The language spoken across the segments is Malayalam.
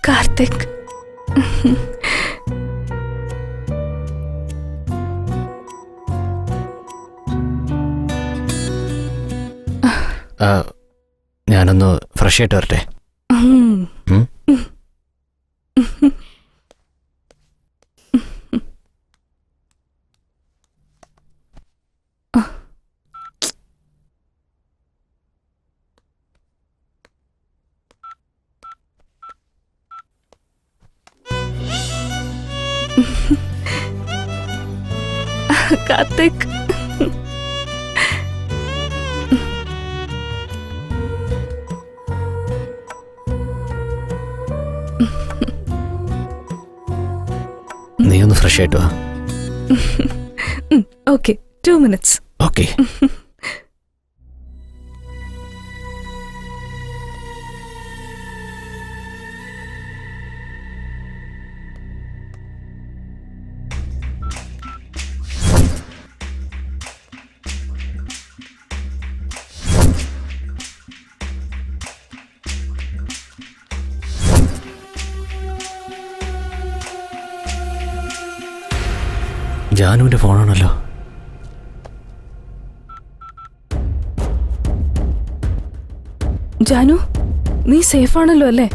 കാർത്തിക്. ഞാനൊന്ന് ഫ്രഷ് ആയിട്ട് വരട്ടെ. കാർത്തിക്, നീ ഒന്ന് ഫ്രഷ് ആയിട്ട് വാ. Okay, 2 minutes. ഓക്കെ. ജാനുവിന്റെ ഫോണാണല്ലോ. ജാനു, നീ സേഫ് ആണല്ലോ അല്ലേ?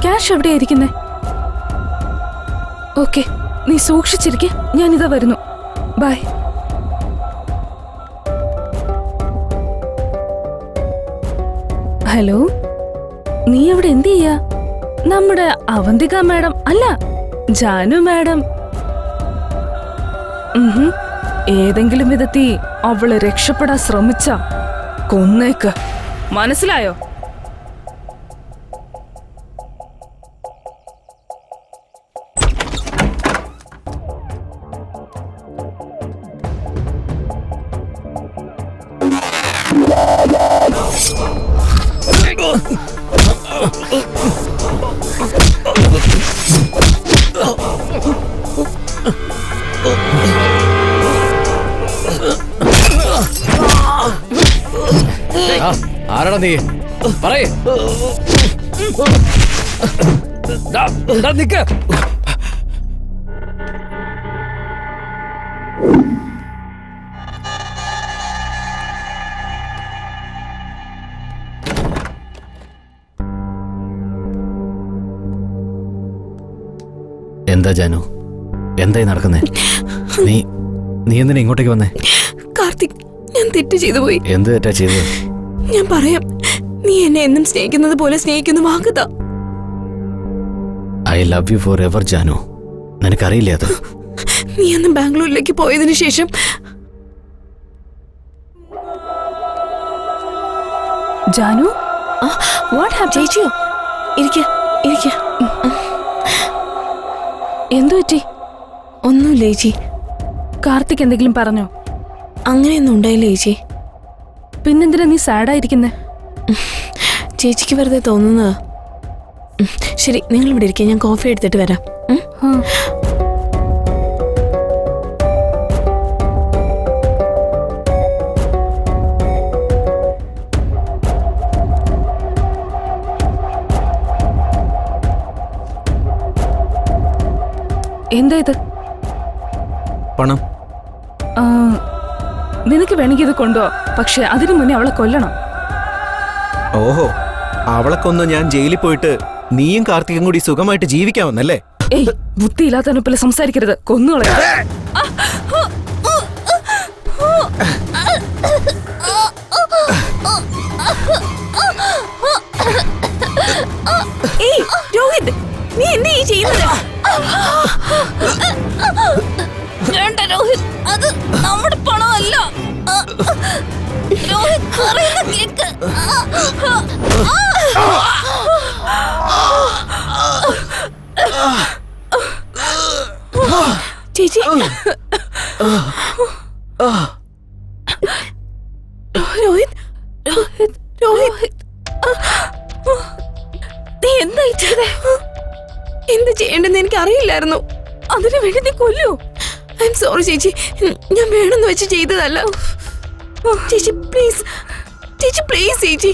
ക്യാഷ് എവിടെയായിരിക്കുന്നേ? ഓക്കെ, നീ സൂക്ഷിച്ചിരിക്കെ, ഞാനിതാ വരുന്നു. ബൈ. ഹലോ, നീ അവിടെ എന്ത് ചെയ്യാ? നമ്മുടെ അവന്തിക മാഡം അല്ല, ജാനു മാഡം. ഏതെങ്കിലും വിധത്തിൽ അവള് രക്ഷപ്പെടാൻ ശ്രമിച്ച കൊന്നേക്ക്, മനസ്സിലായോ? ആരാടാ നീ? പറയ്. നിക്ക. എന്താ ജാനു, എന്തായി നടക്കുന്നേ? നീ എന്തിനാ ഇങ്ങോട്ടേക്ക് വന്നേ? കാർത്തിക്, ഞാൻ തെറ്റ് ചെയ്തു പോയി. എന്ത് തെറ്റാ ചെയ്തത്? ഞാൻ പറയാം. നീ എന്നെ എന്നും സ്നേഹിക്കുന്നത് പോലെ സ്നേഹിക്കുന്ന വാക്കുതാ. I love you for ever Janu. നിനക്കറിയില്ലേ അത്? നീ അന്ന് ബാംഗ്ലൂരിലേക്ക് പോയതിനു ശേഷം ജാനു, വാട്ട് ഹാപ്പൻ? ചേച്ചിയോ? ഇരിക്ക. എന്തു പറ്റി? ഒന്നുമില്ല ചേച്ചി. കാർത്തിക് എന്തെങ്കിലും പറഞ്ഞോ? അങ്ങനെയൊന്നും ഉണ്ടായില്ല ചേച്ചി. പിന്നെന്തിനാ നീ സാഡായിരിക്കുന്നേ? ചേച്ചിക്ക് വെറുതെ തോന്നുന്നതാ. ശരി, നിങ്ങൾ ഇവിടെ ഇരിക്കുക, ഞാൻ കോഫി എടുത്തിട്ട് വരാം. എന്താ ഇത്? പണം. നിനക്ക് വേണമെങ്കിൽ ഇത് കൊണ്ടുപോ, പക്ഷെ അതിനു മുന്നേ അവളെ കൊല്ലണം. ഓഹോ, അവളെ കൊന്ന് ഞാൻ ജയിലിൽ പോയിട്ട് നീയും കാർത്തികും കൂടി സുഖമായിട്ട് ജീവിക്കാമെന്നല്ലേ? ഏയ്, ബുദ്ധിയില്ലാത്തവനെ പോലെ സംസാരിക്കരുത്, കൊന്നുകളയാ. ഏയ് രോഹിത്, നീ എന്താ ഈ ചെയ്യുന്നത്? വേണ്ട രോഹിത്, അത് നമ്മുടെ പണമല്ല. രോഹിത് പറയുന്ന കേക്ക്. ചേച്ചി, രോഹിത്, നീ എന്താ ചെയ്തേ? എന്ത് ചെയ്യേണ്ടെന്ന് എനിക്ക് അറിയില്ലായിരുന്നു. അതിനു വേണ്ടി നീ കൊല്ലൂ? ഐ എം സോറി ചേച്ചി, ഞാൻ വേണമെന്ന് വെച്ച് ചെയ്തതല്ല. ചേച്ചി പ്ലീസ്, ചേച്ചി പ്ലീസ് ചേച്ചി.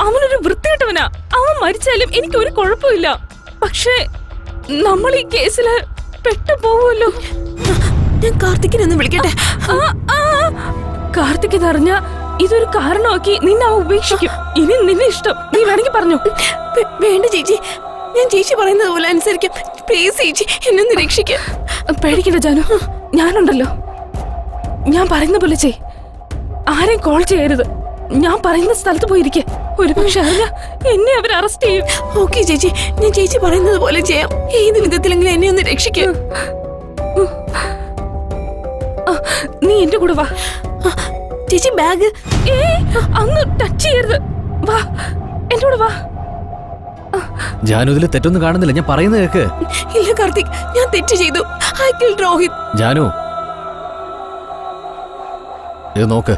അവനൊരു വൃത്തികെട്ടവനാ. അവൻ മരിച്ചാലും എനിക്ക് ഒരു കുഴപ്പമില്ല. പക്ഷേ നമ്മൾ ഈ കേസില് പെട്ടു പോവുമല്ലോ. ഞാൻ കാർത്തിക്കിനെ ഒന്ന് വിളിക്കട്ടെ. കാർത്തിക് ഇതറിഞ്ഞ ഇതൊരു കാരണമാക്കി നിന്നെ അവൻ ഉപേക്ഷിക്കും. ഇനി നിന്നെ ഇഷ്ടം, നീ വേണമെങ്കിൽ പറഞ്ഞു. വേണ്ട ചേച്ചി, ഞാൻ ചേച്ചി പറയുന്നത് പോലെ അനുസരിക്കാം. പ്ലീസ് ചേച്ചി, എന്നെ ഒന്ന് രക്ഷിക്കാം. പേടിക്കണ്ട ജാനു, ഞാനുണ്ടല്ലോ. ഞാൻ പറയുന്ന പോലെ ചെയ്. ആരെയും കോൾ ചെയ്യരുത്. ഞാൻ പറയുന്ന സ്ഥലത്ത് പോയിരിക്കെ. ഒരുപക്ഷെ അറിഞ്ഞ എന്നെ അവർ അറസ്റ്റ് ചെയ്യും. ഓക്കെ ചേച്ചി, ഞാൻ ചേച്ചി പറയുന്നത് പോലെ ചെയ്യാം. ഏത് വിധത്തിലെങ്കിലും എന്നെ ഒന്ന് രക്ഷിക്കാം. നീ എന്റെ കൂടെ വാ. ചേച്ചി ബാഗ് അങ്ങ് ടച്ച് ചെയ്യരുത്. വാ, എന്റെ കൂടെ വാ. ജാനു, ഇതിൽ തെറ്റൊന്നും കാണുന്നില്ല. ഞാൻ പറയുന്നത് കേക്ക്. ഇല്ല കാർത്തിക്, ഞാൻ തെറ്റ് ചെയ്തു. I killed Rohit. ജാനു, ഇത് നോക്ക്.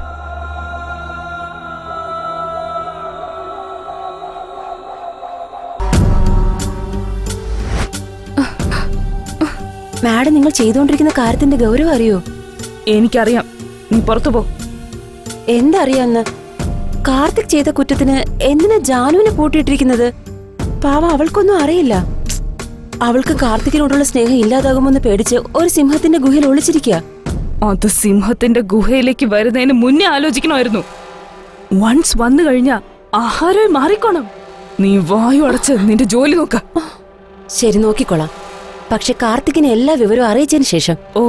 മാഡം, നിങ്ങൾ ചെയ്തുകൊണ്ടിരിക്കുന്ന കാര്യത്തിന്റെ ഗൗരവം അറിയോ? എനിക്കറിയാം. നീ പുറത്തു പോ. എന്തറിയാന്ന്? കാർത്തിക് ചെയ്ത കുറ്റത്തിന് എന്തിനാ ജാനുവിനെ പൂട്ടിയിട്ടിരിക്കുന്നത്? പാവം, അവൾക്കൊന്നും അറിയില്ല. അവൾക്ക് കാർത്തികിനോടുള്ള സ്നേഹം ഇല്ലാതാകുമെന്ന് പേടിച്ച് ഒരു സിംഹത്തിന്റെ ഗുഹയിൽ ഒളിച്ചിരിക്കുക. അത് സിംഹത്തിന്റെ ഗുഹയിലേക്ക് വരുന്നതിന് മുന്നേ ആലോചിക്കണമായിരുന്നു. വൺസ് വന്നു കഴിഞ്ഞാ ആഹാരമായി മാറിക്കോണം. നീ വായു അടച്ച് നിന്റെ ജോലി നോക്ക. ശരി, നോക്കിക്കോളാം. പക്ഷെ കാർത്തികിനെ എല്ലാ വിവരവും അറിയിച്ചതിന് ശേഷം. ഓ,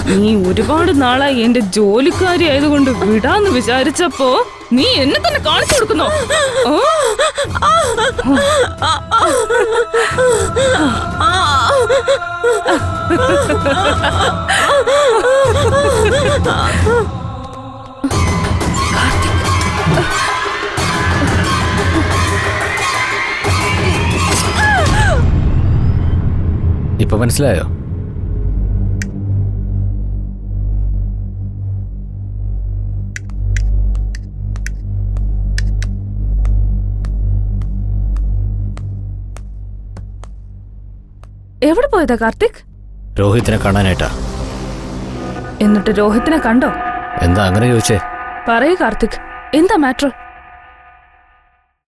നീ ഒരുപാട് നാളായി എന്റെ ജോലിക്കാരി ആയതുകൊണ്ട് വിടാന്ന് വിചാരിച്ചപ്പോ നീ എന്നെ തന്നെ കാണിച്ചു കൊടുക്കുന്നോ? ഇപ്പൊ മനസ്സിലായോ? എവിടെ പോയതാ കാർത്തിക്? രോഹിത്തിനെ കാണാനായിട്ടാ. എന്നിട്ട് രോഹിത്തിനെ കണ്ടോ? എന്താ അങ്ങനെ ചോദിച്ചേ? പറയൂ കാർത്തിക്, എന്താ മാറ്റർ?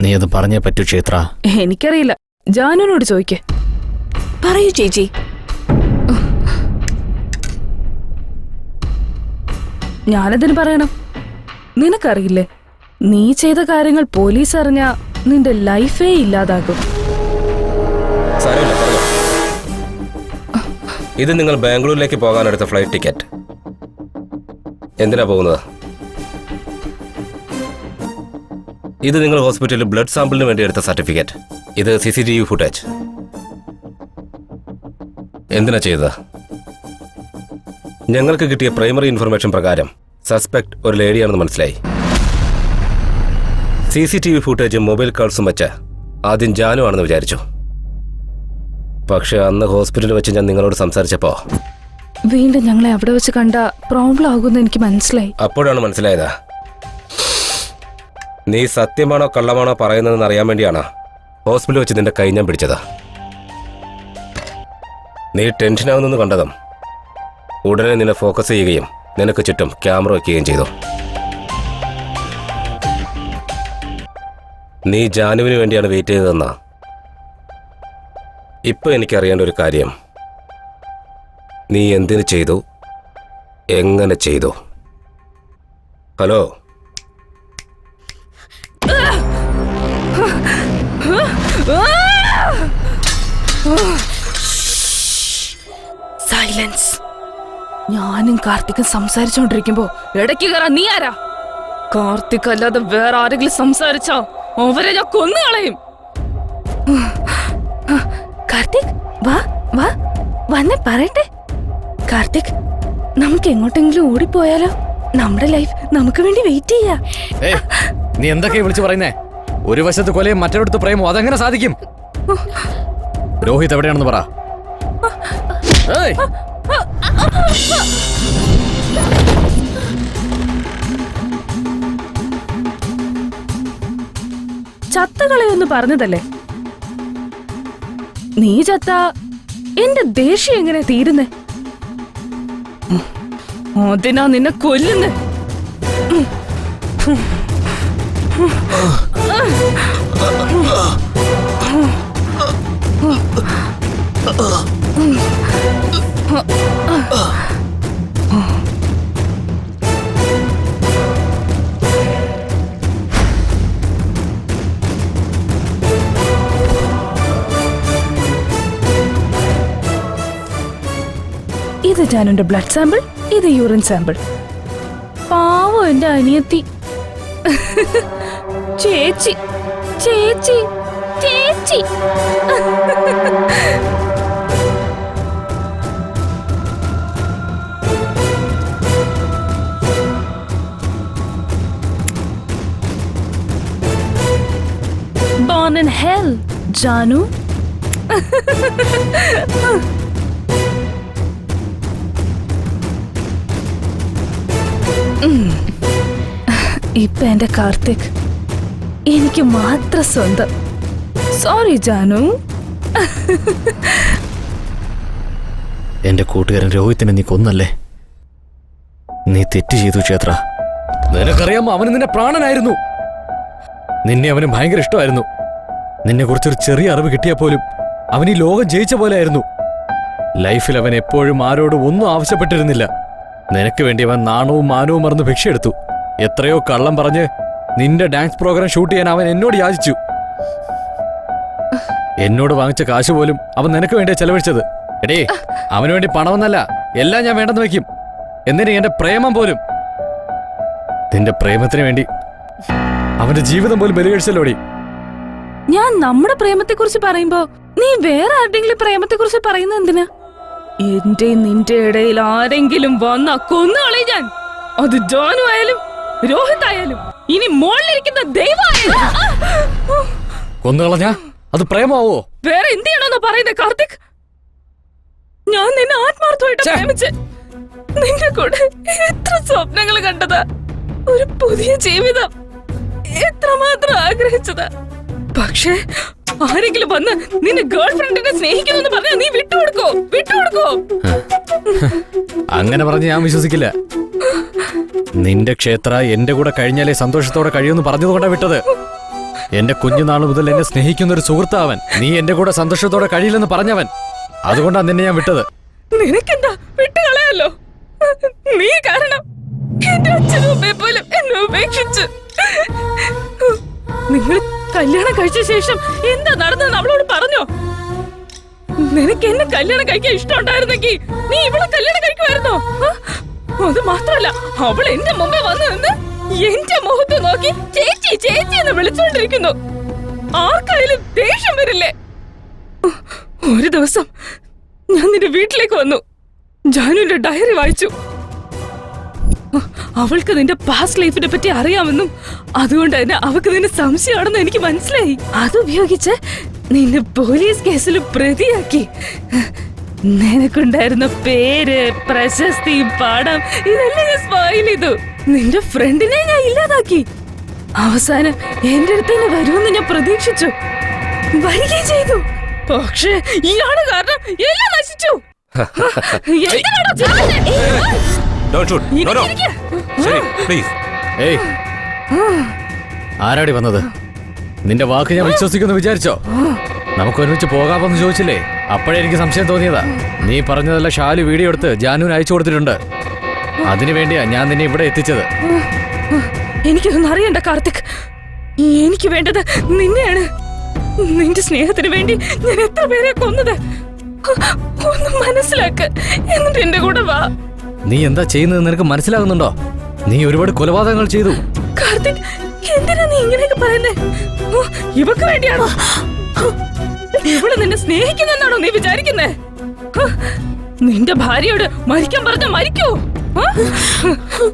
നീ അത് പറഞ്ഞേ പറ്റൂ ക്ഷേത്ര. എനിക്കറിയില്ല, ജാനുവിനോട് ചോദിക്കേ. പറയൂ ചേച്ചി. ഞാനതിന് പറയണം? നിനക്കറിയില്ലേ, നീ ചെയ്ത കാര്യങ്ങൾ പോലീസ് അറിഞ്ഞാ നിന്റെ ലൈഫേ ഇല്ലാതാകും. ഇത് നിങ്ങൾ ബാംഗ്ലൂരിലേക്ക് പോകാനെടുത്ത ഫ്ലൈറ്റ് ടിക്കറ്റ്. എന്തിനാ പോകുന്നത്? ഇത് നിങ്ങൾ ഹോസ്പിറ്റലിൽ ബ്ലഡ് സാമ്പിളിന് വേണ്ടി എടുത്ത സർട്ടിഫിക്കറ്റ്. ഇത് CCTV ഫുട്ടേജ്. എന്തിനാ ചെയ്തത്? ഞങ്ങൾക്ക് കിട്ടിയ പ്രൈമറി ഇൻഫർമേഷൻ പ്രകാരം സസ്പെക്ട് ഒരു ലേഡിയാണെന്ന് മനസ്സിലായി. CCTV ഫുട്ടേജും മൊബൈൽ കോൾസും വെച്ച് ആദ്യം ജാനു ആണെന്ന് വിചാരിച്ചു. പക്ഷെ അന്ന് ഹോസ്പിറ്റലിൽ വെച്ച് ഞാൻ നിങ്ങളോട് സംസാരിച്ചപ്പോ വീണ്ടും ഞങ്ങളെ അവിടെ വെച്ച് കണ്ട പ്രോബ്ലം ആകുമെന്ന് എനിക്ക് മനസ്സിലായി. അപ്പോഴാണ് മനസ്സിലായത് നീ സത്യമാണോ കള്ളമാണോ പറയുന്നതെന്ന് അറിയാൻ വേണ്ടിയാണ് ഹോസ്പിറ്റലിൽ വെച്ച് നിന്റെ കൈ ഞാൻ പിടിച്ചത്. നീ ടെൻഷനാവുന്നെന്ന് കണ്ടതും ഉടനെ നിന്നെ ഫോക്കസ് ചെയ്യുകയും നിനക്ക് ചുറ്റും ക്യാമറ വയ്ക്കുകയും ചെയ്തു. നീ ജാനുവിന് വേണ്ടിയാണ് വെയിറ്റ് ചെയ്തതെന്നാ. ഇപ്പൊ എനിക്കറിയേണ്ട ഒരു കാര്യം, നീ എന്തിനു ചെയ്തു, എങ്ങനെ ചെയ്തു? Hello, silence. ഞാനും കാർത്തിക്കും സംസാരിച്ചോണ്ടിരിക്കുമ്പോ ഇടയ്ക്ക് കയറാൻ നീ ആരാ? കാർത്തിക് അല്ലാതെ വേറെ ആരെങ്കിലും സംസാരിച്ചോ അവരെ ഞാൻ കൊന്നുകളയും. കാർത്തിക്, വാ വാ, വന്നെ പറയട്ടെ. കാർത്തിക്, നമുക്ക് എങ്ങോട്ടെങ്കിലും ഓടിപ്പോയാലോ? നമ്മുടെ ലൈഫ് നമുക്ക് വേണ്ടി വെയിറ്റ് ചെയ്യാ. നീ എന്തൊക്കെയാ വിളിച്ചു പറയുന്നേ? ഒരു വശത്ത് കൊലയും മറ്റൊരിടത്ത് പ്രേമോ, അതെങ്ങനെ സാധിക്കും? രോഹിത് എവിടെയാണെന്ന് പറ. ചത്തകളെയൊന്ന് പറഞ്ഞതല്ലേ? നീ ചത്ത എന്റെ ദേഷ്യം എങ്ങനെ തീരുന്നേ? അതിനാ നിന്നെ കൊല്ലുന്നേ. ഇത് ജാനുന്റെ ബ്ലഡ് സാമ്പിൾ, ഇത് യൂറിൻ സാമ്പിൾ. പാവം എന്റെ അനിയത്തി. ചേച്ചി ചേച്ചി ചേച്ചി. Born in hell, Janu. ഇപ്പൊ എന്റെ കാർത്തിക് എനിക്ക് മാത്രം സ്വന്തം. സോറി ജാനു. എന്റെ കൂട്ടുകാരൻ രോഹിത്തിനെ നീ കൊന്നല്ലേ? നീ തെറ്റ് ചെയ്തു ക്ഷേത്ര. നിനക്കറിയാമോ, അവന് നിന്റെ പ്രാണനായിരുന്നു. നിന്നെ അവന് ഭയങ്കര ഇഷ്ടമായിരുന്നു. നിന്നെ കുറിച്ചൊരു ചെറിയ അറിവ് കിട്ടിയാൽ പോലും അവൻ ഈ ലോകം ജയിച്ച പോലെ ആയിരുന്നു. ലൈഫിൽ അവൻ എപ്പോഴും ആരോടും ഒന്നും ആവശ്യപ്പെട്ടിരുന്നില്ല. നിനക്ക് വേണ്ടി അവൻ നാണവും മാനവും മറന്ന് ഭിക്ഷയെടുത്തു. എത്രയോ കള്ളം പറഞ്ഞ് നിന്റെ ഡാൻസ് പ്രോഗ്രാം ഷൂട്ട് ചെയ്യാൻ അവൻ എന്നോട് യാചിച്ചു. എന്നോട് വാങ്ങിച്ച കാശ് പോലും അവൻ നിനക്ക് വേണ്ടിയാ ചെലവഴിച്ചത്. എടേ, അവന് വേണ്ടി പണമെന്നല്ല, എല്ലാം ഞാൻ വേണ്ടെന്ന് വെക്കും. എന്തിന് എന്റെ പ്രേമം പോലും. നിന്റെ പ്രേമത്തിന് വേണ്ടി അവന്റെ ജീവിതം പോലും ബലികഴിച്ചല്ലോടി. ഞാൻ നമ്മുടെ പ്രേമത്തെ കുറിച്ച് പറയുമ്പോ നീ വേറെ ആരുടെങ്കിലും പ്രേമത്തെ കുറിച്ച് പറയുന്നത് എന്തിനാ? എന്റെ നിന്റെ ഇടയിൽ ആരെങ്കിലും വന്നാ കൊന്നുകളയും ഞാൻ. അത് ജോനു ആയാലും രോഹിത് ആയാലും ഇനി മോളിലിരിക്കുന്ന ദൈവമായാലും. കൊന്നുകളഞ്ഞാ അത് പ്രേമാവോ? വേറെ എന്ത് ചെയ്യണമെന്നാ പറയുന്നത് കാർത്തിക്? ഞാൻ നിന്നെ ആത്മാർത്ഥമായിട്ട് പ്രേമിച്ച് നിന്റെ കൂടെ എത്ര സ്വപ്നങ്ങൾ കണ്ടതാ. ഒരു പുതിയ ജീവിതം എത്രമാത്രം ആഗ്രഹിച്ചതാ. പക്ഷേ ആരെങ്കിലും വന്ന് നിന്റെ ഗേൾ ഫ്രണ്ടിനെ സ്നേഹിക്കുന്നു പറഞ്ഞാൽ നീ വിട്ടുകൊടുക്കോ? അങ്ങനെ പറഞ്ഞ് ഞാൻ വിശ്വസിക്കില്ല. നിന്റെ ക്ഷേത്ര എന്റെ കൂടെ കഴിഞ്ഞാലേ സന്തോഷത്തോടെ കഴിയുമെന്ന് പറഞ്ഞതുകൊണ്ടാ വിട്ടത്. എന്റെ കുഞ്ഞുനാൾ മുതൽ എന്നെ സ്നേഹിക്കുന്ന ഒരു സുഹൃത്താവൻ. നീ എന്റെ കൂടെ സന്തോഷത്തോടെ കഴിയില്ലെന്ന് പറഞ്ഞവൻ. അതുകൊണ്ടാ നിന്നെ ഞാൻ വിട്ടത്. നിനക്കെന്താ വിട്ടുകളയല്ലോ? നീ കാരണം എന്റെ അച്ഛനും അമ്മയെ പോലും എന്നെ ഉപേക്ഷിച്ചു. നിങ്ങൾ കല്യാണം കഴിച്ച ശേഷം എന്താ നടന്നെന്ന് അവളോട് പറഞ്ഞോ? നിനക്ക് എന്നെ കല്യാണം കഴിക്കാൻ ഇഷ്ടമുണ്ടായിരുന്നെങ്കിൽ നീ ഇവളെ കല്യാണം കഴിക്കുമായിരുന്നോ? അത് മാത്രല്ല, അവൾ എന്റെ മുമ്പേ വന്നു നിന്ന് എന്റെ മുഖത്ത് നോക്കി ചേച്ചി ചേച്ചി എന്ന് വിളിച്ചോണ്ടിരിക്കുന്നു. ആർക്കായാലും ദേഷ്യം വരില്ലേ? ഒരു ദിവസം ഞാൻ നിന്റെ വീട്ടിലേക്ക് വന്നു. ജാനുവിന്റെ ഡയറി വായിച്ചു. അവൾക്ക് നിന്റെ പാസ്റ്റ് ലൈഫിനെ പറ്റി അറിയാമെന്നും അതുകൊണ്ട് തന്നെ അവൾക്ക് നിന്നെ സംശയമാണെന്ന് എനിക്ക് മനസ്സിലായി. അതുപയോഗിച്ച് നിന്നെ പോലീസ് കേസിൽ പ്രതിയാക്കി. നിനക്കുണ്ടായിരുന്ന പേര്, പ്രശസ്തി, പണം ഇതെല്ലാം ഞാൻ സ്പോയിൽ ചെയ്തു. നിന്റെ ഫ്രണ്ടിനെ ഞാൻ ഇല്ലാതാക്കി. അവസാനം എന്റെ അടുത്ത് തന്നെ വരുമെന്ന് ഞാൻ പ്രതീക്ഷിച്ചു. വരികയും ചെയ്തു. പക്ഷേ ഇയാള് കാരണം എല്ലാം നശിച്ചു. എന്തിനാണോ ചെയ്യുന്നേ? ഏയ്, ആരാടി വന്നത്? നിന്റെ വാക്ക് ഞാൻ വിശ്വസിക്കുമെന്ന് വിചാരിച്ചോ? നമുക്ക് ഒരുമിച്ച് പോകാമെന്ന് ചോദിച്ചില്ലേ? അപ്പോഴേ എനിക്ക് സംശയം തോന്നിയതാ. നീ പറഞ്ഞതല്ല ഷാലു വീഡിയോ എടുത്ത് ജാനുവിന് അയച്ചു കൊടുത്തിട്ടുണ്ട്. അതിനു വേണ്ടിയാ ഞാൻ നിന്നെ ഇവിടെ എത്തിച്ചത്. എനിക്കൊന്നും അറിയണ്ട കാർത്തിക്. എനിക്ക് വേണ്ടത് നിന്നെയാണ്. നിന്റെ സ്നേഹത്തിന് വേണ്ടി ഞാൻ എത്ര പേരെ കൊന്നത് ഒന്ന് മനസ്സിലാക്ക്. എന്നിട്ട് എന്റെ കൂടെ വാ. നീ എന്താ ചെയ്യുന്നത് നിനക്ക് മനസ്സിലാകുന്നുണ്ടോ? നീ ഒരുപാട് കൊലപാതകങ്ങൾ ചെയ്തു. കാർത്തിക്, എന്തിനാ നീ ഇങ്ങനെയൊക്കെ പറയുന്നേ? ഇവക്ക് വേണ്ടിയാണോ? ഇവള് നിന്നെ സ്നേഹിക്കുന്നെന്നാണോ നീ വിചാരിക്കുന്നേ? നിന്റെ ഭാര്യയോട് മരിക്കാൻ പറഞ്ഞ മരിക്കോ?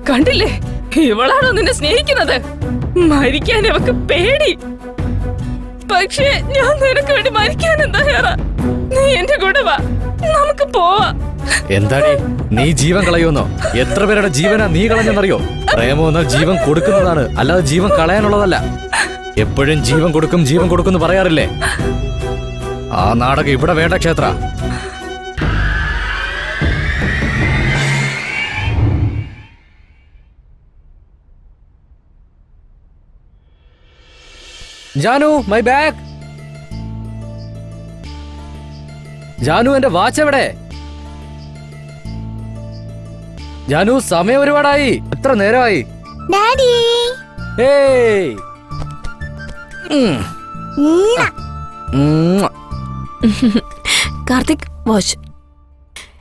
കണ്ടില്ലേ, ഇവളാണോ നിന്നെ സ്നേഹിക്കുന്നത്? മരിക്കാൻ ഇവക്ക് പേടി. പക്ഷേ ഞാൻ നിനക്ക് വേണ്ടി മരിക്കാനും തയ്യാറാ. നീ എന്റെ കൂടെ വാ, നമുക്ക് പോവാ. എന്താടി നീ ജീവൻ കളയുമെന്നോ? എത്ര പേരുടെ ജീവനാ നീ കളഞ്ഞെന്നറിയോ? പ്രേമം എന്നാൽ ജീവൻ കൊടുക്കുന്നതാണ്, അല്ലാതെ ജീവൻ കളയാനുള്ളതല്ല. എപ്പോഴും ജീവൻ കൊടുക്കും ജീവൻ കൊടുക്കും പറയാറില്ലേ? ആ നാടകം ഇവിടെ വേണ്ട ക്ഷേത്ര. Janu my bag. ജാനു എന്റെ വാച്ച് എവിടെ? ജാനു സമയം ഒരുപാടായി. എത്ര നേരമായി? ഡാഡി ഏയ് കാർത്തിക് വാച്ച്.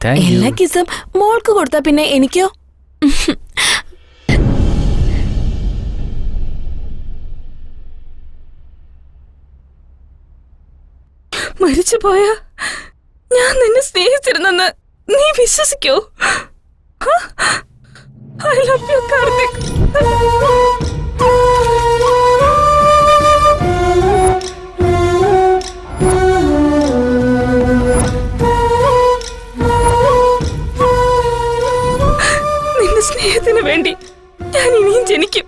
Thank you. എല്ലാ കിസും മോൾക്ക് കൊടുത്താ പിന്നെ എനിക്കോ? മരിച്ചുപോയ ഞാൻ നിന്നെ സ്നേഹിച്ചിരുന്നെന്ന് നീ വിശ്വസിക്കോ? I love you Karthik. നിന്റെ സ്നേഹത്തിന് വേണ്ടി ഞാൻ ഇനിയും ജനിക്കും.